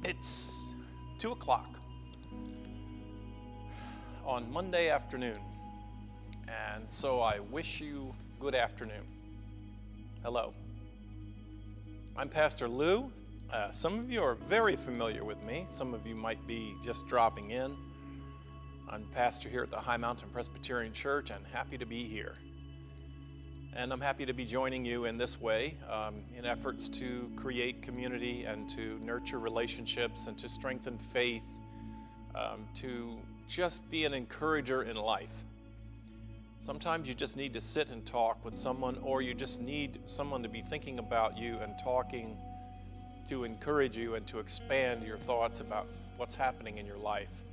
It's 2 o'clock on Monday afternoon, and so I wish you good afternoon. Hello. I'm Pastor Lou. Some of you are very familiar with me. Some of you might be just dropping in. I'm pastor here at the High Mountain Presbyterian Church and happy to be here. And I'm happy to be joining you in this way in efforts to create community and to nurture relationships and to strengthen faith, to just be an encourager in life. Sometimes you just need to sit and talk with someone, or you just need someone to be thinking about you and talking to encourage you and to expand your thoughts about what's happening in your life.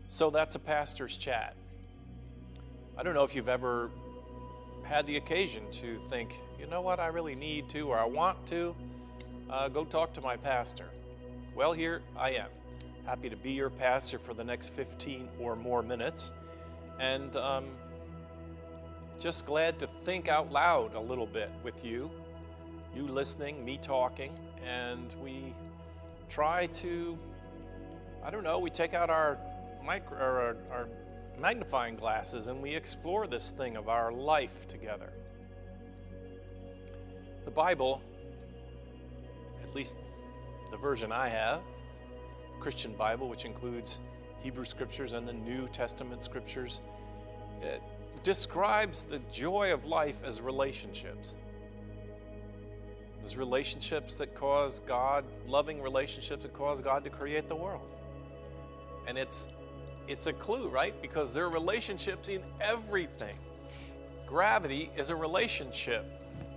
So that's a pastor's chat. I don't know if you've ever had the occasion to think, you know what, I really need to, or I want to go talk to my pastor. Well, here I am, happy to be your pastor for the next 15 or more minutes, and just glad to think out loud a little bit with you listening, me talking, and we try to, we take out our magnifying glasses and we explore this thing of our life together. The Bible, at least the version I have, the Christian Bible, which includes Hebrew scriptures and the New Testament scriptures, it describes the joy of life as relationships. As relationships that cause God, loving relationships that cause God to create the world. And it's a clue, right? Because there are relationships in everything. Gravity is a relationship.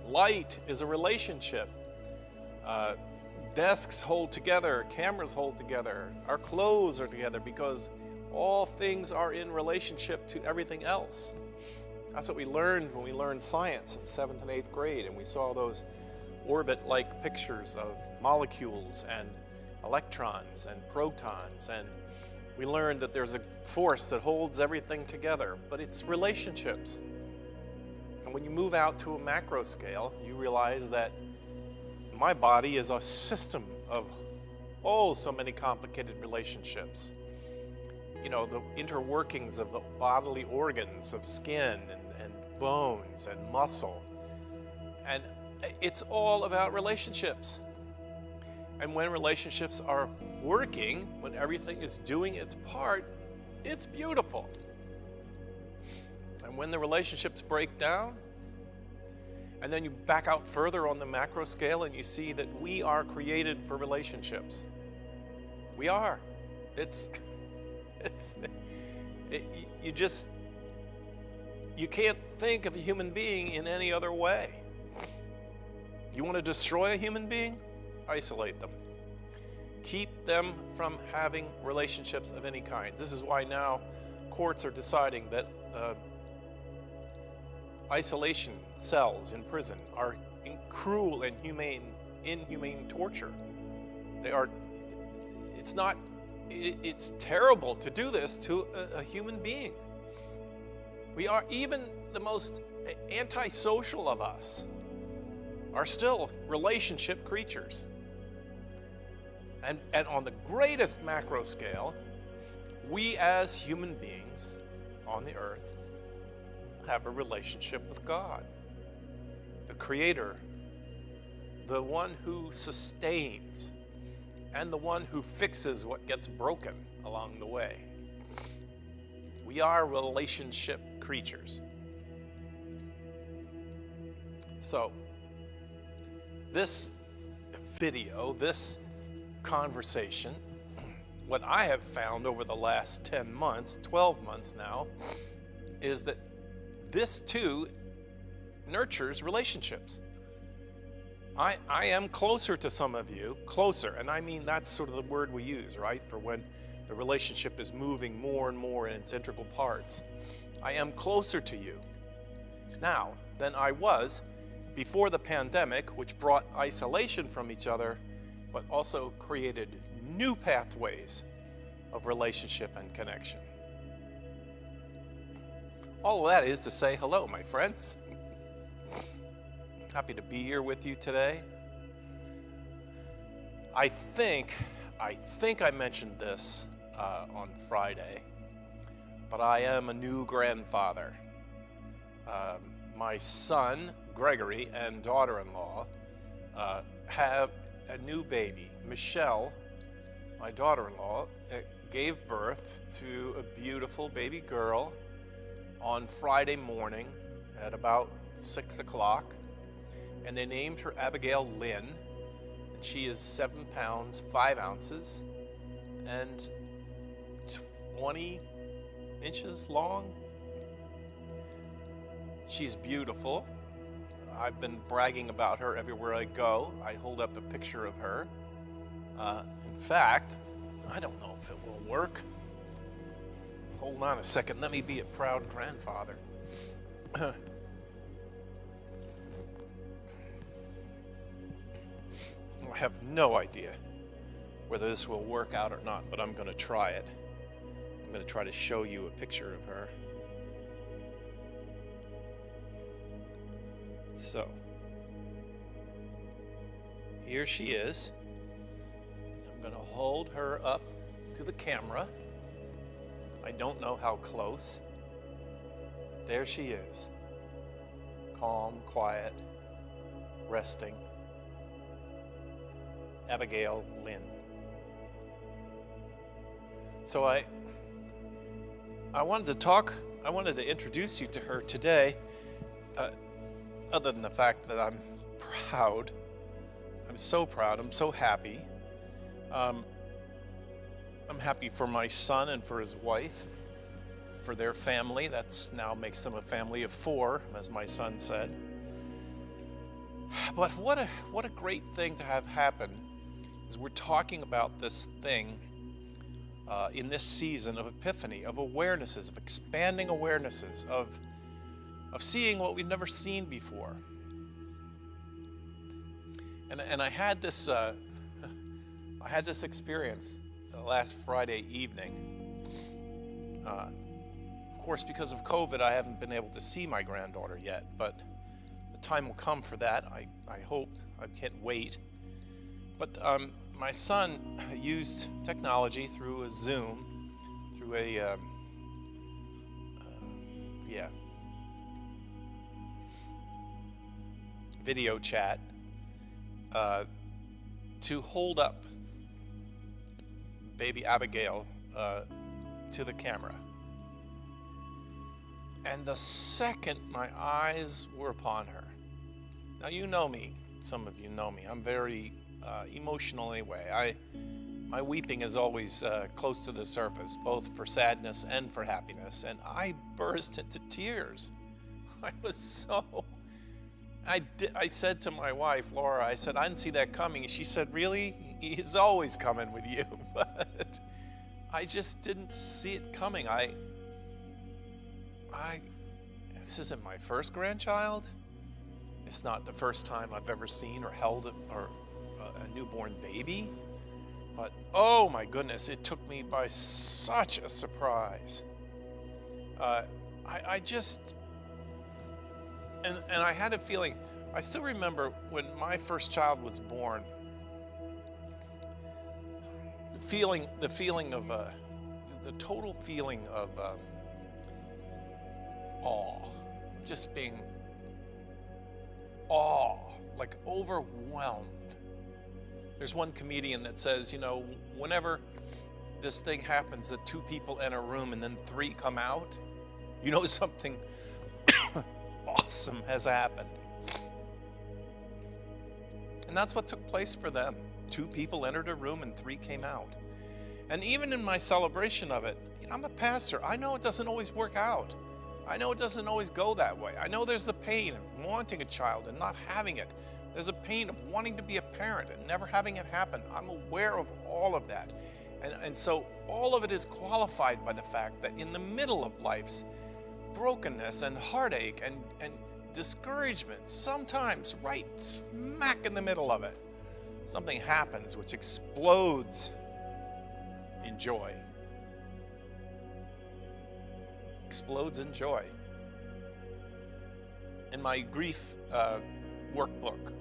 Light is a relationship. Desks hold together. Cameras hold together. Our clothes are together because all things are in relationship to everything else. That's what we learned when we learned science in 7th and 8th grade, and we saw those orbit-like pictures of molecules and electrons and protons, and we learned that there's a force that holds everything together, but it's relationships. And when you move out to a macro scale, you realize that my body is a system of so many complicated relationships. You know, the interworkings of the bodily organs of skin and bones and muscle. And it's all about relationships. And when relationships are working, when everything is doing its part, it's beautiful. And when the relationships break down, and then you back out further on the macro scale and you see that we are created for relationships. We are. You can't think of a human being in any other way. You want to destroy a human being? Isolate them. Keep them from having relationships of any kind. This is why now courts are deciding that isolation cells in prison are cruel and inhumane torture. It's terrible to do this to a human being. We are, even the most antisocial of us are still relationship creatures. And on the greatest macro scale, we as human beings on the earth have a relationship with God, the Creator, the one who sustains, and the one who fixes what gets broken along the way. We are relationship creatures. So, this video, this conversation, what I have found over the last 10 months, 12 months now, is that this too nurtures relationships. I am closer to some of you, closer, and I mean that's sort of the word we use, right, for when the relationship is moving more and more in its integral parts. I am closer to you now than I was before the pandemic, which brought isolation from each other, but also created new pathways of relationship and connection. All of that is to say hello, my friends. Happy to be here with you today. I think I think I mentioned this on Friday, but I am a new grandfather. My son, Gregory, and daughter-in-law have a new baby. Michelle, my daughter-in-law, gave birth to a beautiful baby girl on Friday morning at about 6 o'clock, and they named her Abigail Lynn, and she is 7 pounds 5 ounces and 20 inches long. She's beautiful. I've been bragging about her everywhere I go. I hold up a picture of her. In fact, I don't know if it will work. Hold on a second. Let me be a proud grandfather. I have no idea whether this will work out or not, but I'm going to try it. I'm going to try to show you a picture of her. So, here she is. I'm going to hold her up to the camera. I don't know how close, but there she is. Calm, quiet, resting. Abigail Lynn. So I wanted to introduce you to her today. Other than the fact that I'm proud. I'm so proud. I'm so happy. I'm happy for my son and for his wife, for their family. That's now makes them a family of 4, as my son said. But what a great thing to have happen is we're talking about this thing in this season of Epiphany, of awarenesses, of expanding awarenesses, of seeing what we've never seen before. And I had this experience last Friday evening. Of course, because of COVID, I haven't been able to see my granddaughter yet, but the time will come for that. I hope. I can't wait. But my son used technology through a Zoom, through a video chat to hold up baby Abigail to the camera. And the second my eyes were upon her, now you know me, some of you know me, I'm very emotional anyway. My weeping is always close to the surface, both for sadness and for happiness, and I burst into tears. I said to my wife, Laura, I said, I didn't see that coming. She said, really? He's always coming with you. But I just didn't see it coming. This isn't my first grandchild. It's not the first time I've ever seen or held a newborn baby. But oh my goodness, it took me by such a surprise. And I had a feeling, I still remember when my first child was born, the total feeling of awe, just being like overwhelmed. There's one comedian that says, whenever this thing happens that 2 people enter a room and then 3 come out, something awesome has happened. And that's what took place for them. 2 people entered a room and 3 came out. And even in my celebration of it, I'm a pastor. I know it doesn't always work out. I know it doesn't always go that way. I know there's the pain of wanting a child and not having it. There's a pain of wanting to be a parent and never having it happen. I'm aware of all of that. And so all of it is qualified by the fact that in the middle of life's brokenness and heartache and discouragement, sometimes right smack in the middle of it, something happens which explodes in joy. Explodes in joy. In my grief workbook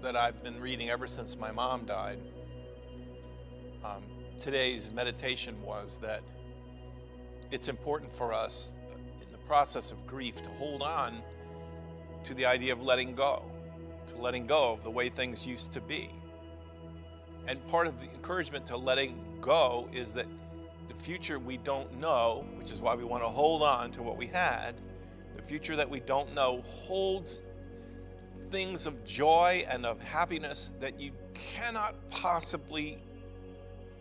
that I've been reading ever since my mom died, Today's meditation was that it's important for us in the process of grief to hold on to the idea of letting go of the way things used to be. And part of the encouragement to letting go is that the future we don't know, which is why we want to hold on to what we had, the future that we don't know holds things of joy and of happiness that you cannot possibly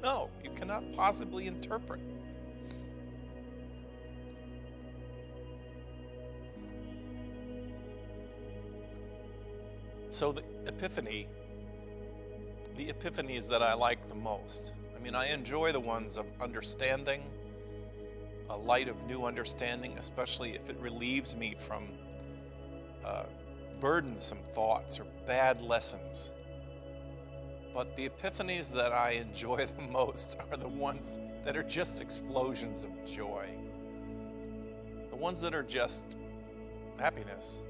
know, you cannot possibly interpret. So the epiphanies that I like the most, I mean, I enjoy the ones of understanding, a light of new understanding, especially if it relieves me from burdensome thoughts or bad lessons. But the epiphanies that I enjoy the most are the ones that are just explosions of joy. The ones that are just happiness.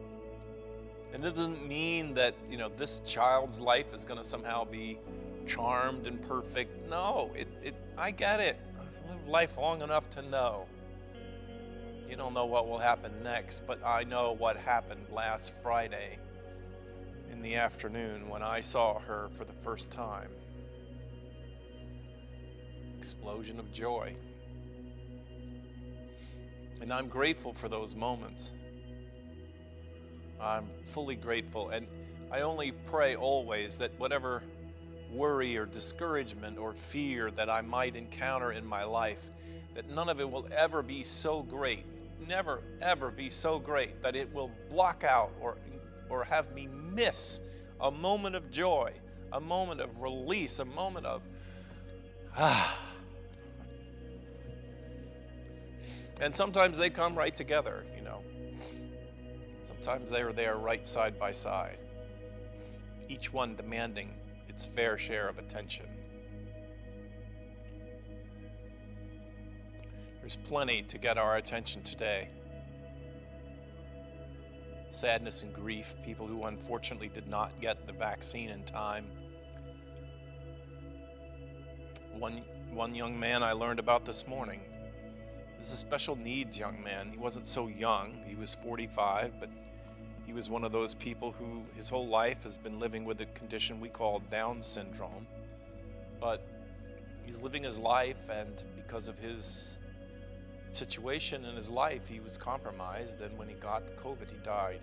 And it doesn't mean that, this child's life is going to somehow be charmed and perfect. No, I get it. I've lived life long enough to know. You don't know what will happen next, but I know what happened last Friday in the afternoon when I saw her for the first time. Explosion of joy. And I'm grateful for those moments. I'm fully grateful, and I only pray always that whatever worry or discouragement or fear that I might encounter in my life, that none of it will ever be so great, never ever be so great that it will block out or have me miss a moment of joy, a moment of release, a moment of And sometimes they come right together, Sometimes they are there right side by side, each one demanding its fair share of attention. There's plenty to get our attention today. Sadness and grief, people who unfortunately did not get the vaccine in time. One young man I learned about this morning. This is a special needs young man. He wasn't so young. He was 45, but he was one of those people who his whole life has been living with a condition we call Down syndrome. But he's living his life, and because of his situation in his life, he was compromised, and when he got COVID, he died.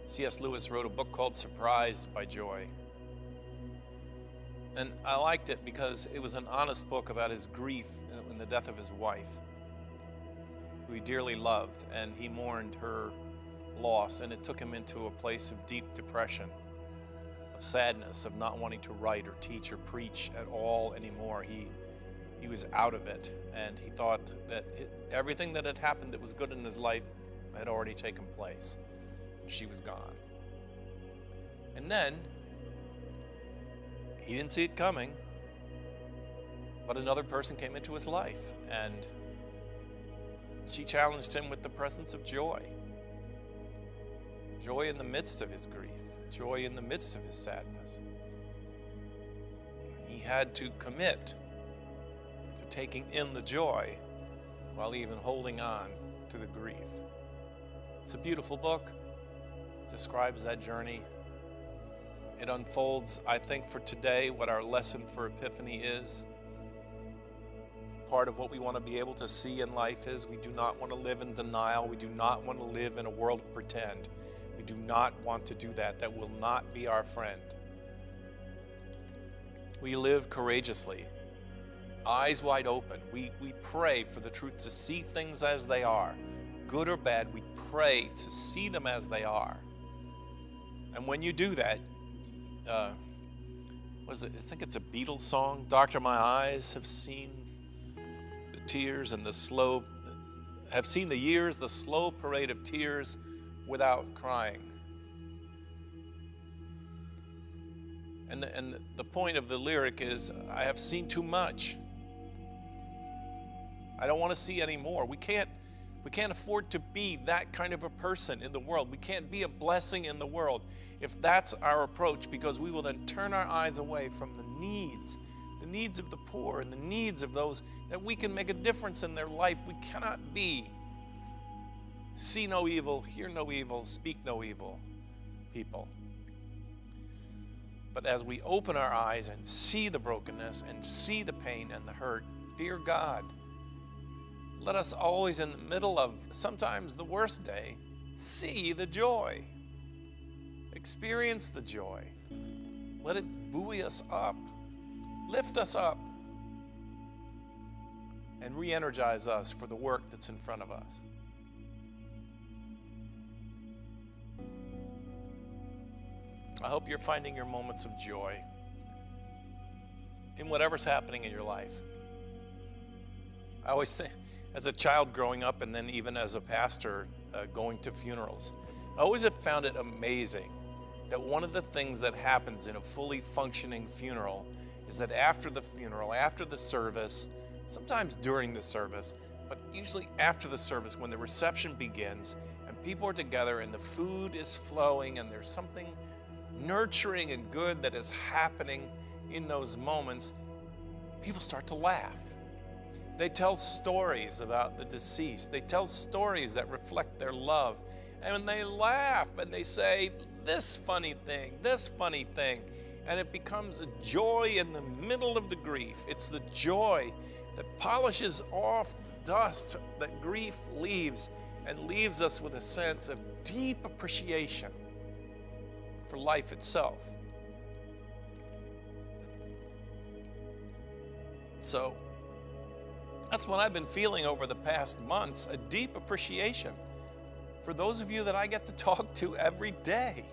C.S. Lewis wrote a book called Surprised by Joy. And I liked it because it was an honest book about his grief in the death of his wife, who he dearly loved, and he mourned her loss, and it took him into a place of deep depression, of sadness, of not wanting to write or teach or preach at all anymore. He was out of it, and he thought that everything that had happened that was good in his life had already taken place. She was gone. And then he didn't see it coming, but another person came into his life, and she challenged him with the presence of joy. Joy in the midst of his grief, joy in the midst of his sadness. He had to commit to taking in the joy while even holding on to the grief. It's a beautiful book. It describes that journey. It unfolds, I think, for today what our lesson for Epiphany is. Part of what we want to be able to see in life is we do not want to live in denial. We do not want to live in a world of pretend. We do not want to do that. That will not be our friend. We live courageously, eyes wide open. We pray for the truth to see things as they are, good or bad. We pray to see them as they are. And when you do that, I think it's a Beatles song. Doctor, my eyes have seen the tears and have seen the years, the slow parade of tears without crying. And the point of the lyric is, I have seen too much. I don't want to see any more. We can't We can't afford to be that kind of a person in the world. We can't be a blessing in the world if that's our approach, because we will then turn our eyes away from the needs of the poor and the needs of those that we can make a difference in their life. We cannot be see no evil, hear no evil, speak no evil people. But as we open our eyes and see the brokenness and see the pain and the hurt, dear God, let us always, in the middle of sometimes the worst day, see the joy. Experience the joy. Let it buoy us up, lift us up, and re-energize us for the work that's in front of us. I hope you're finding your moments of joy in whatever's happening in your life. I always think, as a child growing up and then even as a pastor going to funerals, I always have found it amazing that one of the things that happens in a fully functioning funeral is that after the funeral, after the service, sometimes during the service, but usually after the service when the reception begins and people are together and the food is flowing and there's something nurturing and good that is happening in those moments, people start to laugh. They tell stories about the deceased. They tell stories that reflect their love. And when they laugh and they say, this funny thing, and it becomes a joy in the middle of the grief. It's the joy that polishes off the dust that grief leaves and leaves us with a sense of deep appreciation for life itself. So that's what I've been feeling over the past months, a deep appreciation for those of you that I get to talk to every day.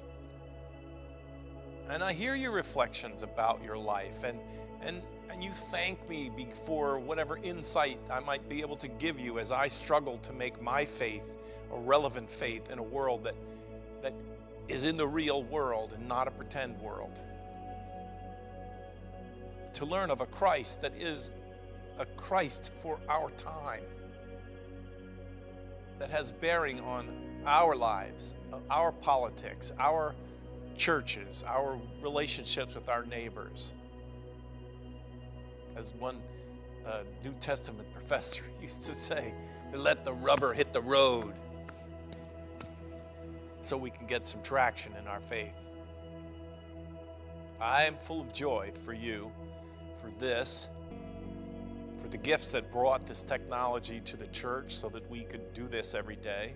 And I hear your reflections about your life, and you thank me for whatever insight I might be able to give you as I struggle to make my faith a relevant faith in a world that is in the real world and not a pretend world. To learn of a Christ that is a Christ for our time, that has bearing on our lives, our politics, our churches, our relationships with our neighbors. As one New Testament professor used to say, let the rubber hit the road so we can get some traction in our faith. I am full of joy for you, for this, for the gifts that brought this technology to the church so that we could do this every day.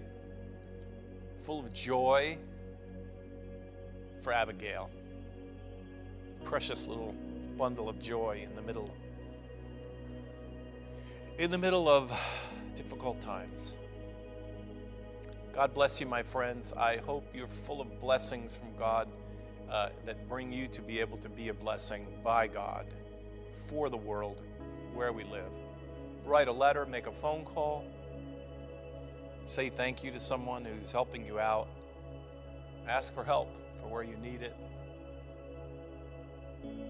Full of joy for Abigail. Precious little bundle of joy in the middle of difficult times. God bless you, my friends. I hope you're full of blessings from God that bring you to be able to be a blessing by God for the world where we live. Write a letter, make a phone call, say thank you to someone who's helping you out. Ask for help for where you need it.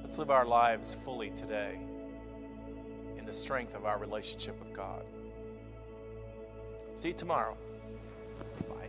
Let's live our lives fully today in the strength of our relationship with God. See you tomorrow. Bye.